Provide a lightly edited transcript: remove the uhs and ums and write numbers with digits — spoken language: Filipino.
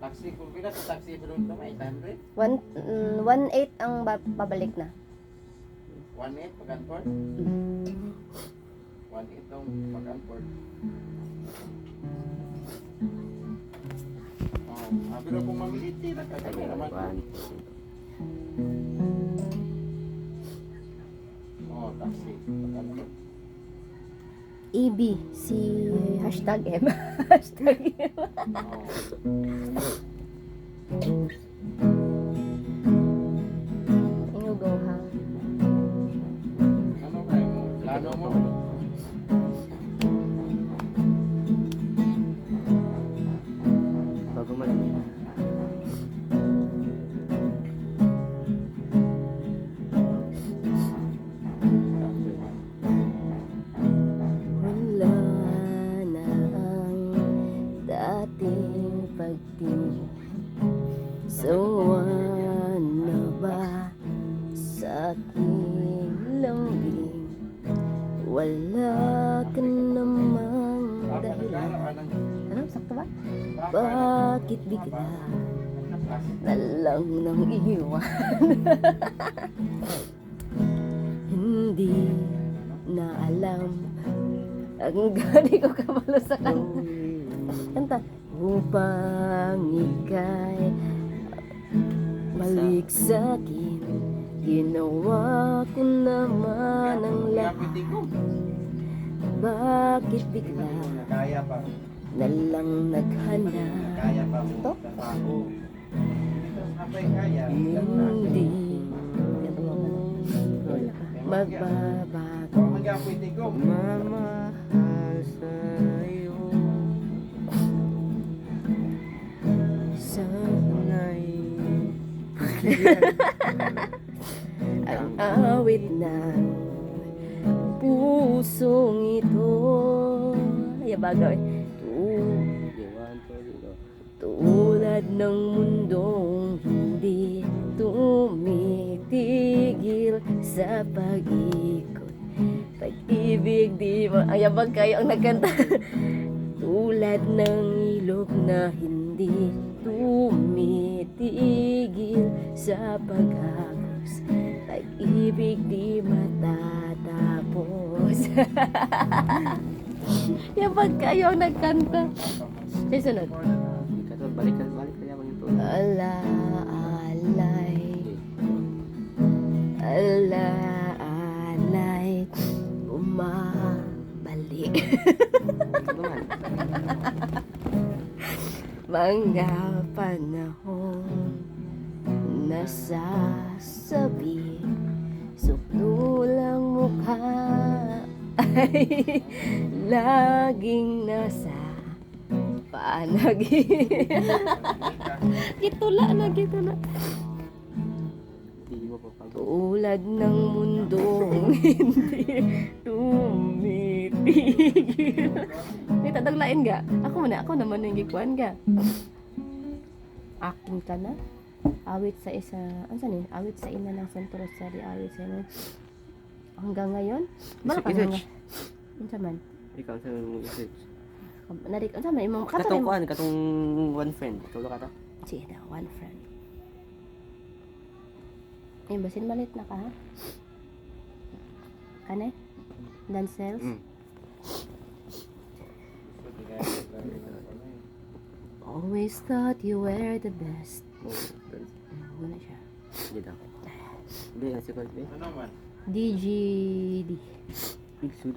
Taxi, kung pila sa taxi pa doon naman, 800? 1.8 ang babalik na. 1.8 pag-Anford? 1.8 daw pag-Anford. Pero kung mamiliti na kagami naman. Taxi, pag-Anford. EB, si hashtag M. Hashtag M. Ingo go ha. Ano kayo mo? Plano mo? Bago malamig. Wala na ang dating pagtingin. Sawa na ba sa aking lambing? Wala ka namang dahilan. Ano? Sakto ba? Bakit bigla na lang nang iwan? Hindi na alam ang gani ko kabalo sa kanta. Kanta. Upang ika'y balik sa'kin, ginawa ko naman ang lahat. Bakit bigla Kaya pa. na lang naghanap? Kaya pa mo. Ito? Trabaho. Kapay kaya. Hindi magbabago Mag-apoy tigong. Mamahal sa'yo. Sana'y ang awit ng pusong ito. Ay, bagay. Tulad ng mundong hindi tumitigil sa pag-ikot. Pag-ibig di mo... Ay, abag kayo ang nagkanta. Tulad ng ilog na hindi tumitigil sa pag-agos. Pag-ibig di matatapos. Yabag kayo ang nagkanta. Say sunod. balik ka yaman yung tulad. Alaalay, bumabalik. Mga panahon nasasabi, sukdulang mukha ay laging nasa panagin. Gitula na. Hindi mo papagod. Tulad ng mundong hindi tumitigil. May tadaglain ga? Ako naman yung gikuan ga. Aking ka na. Awit sa isa, ano saan yun? Awit sa ina ng sentro sa awit sa ina. Hanggang ngayon? Bala ka Research. Ano sa man? Ikaw sa mong research. Narik, ano sa man? Imong Katong kuhan, katong one friend. Tulo ka ta? sige na, one friend. Ay, basin malit na ka ha? Kane? Dancels? Always thought you were the best. Wala siya. Hindi daw. Hindi, nasi ko. Ano man? DGD. Big suit.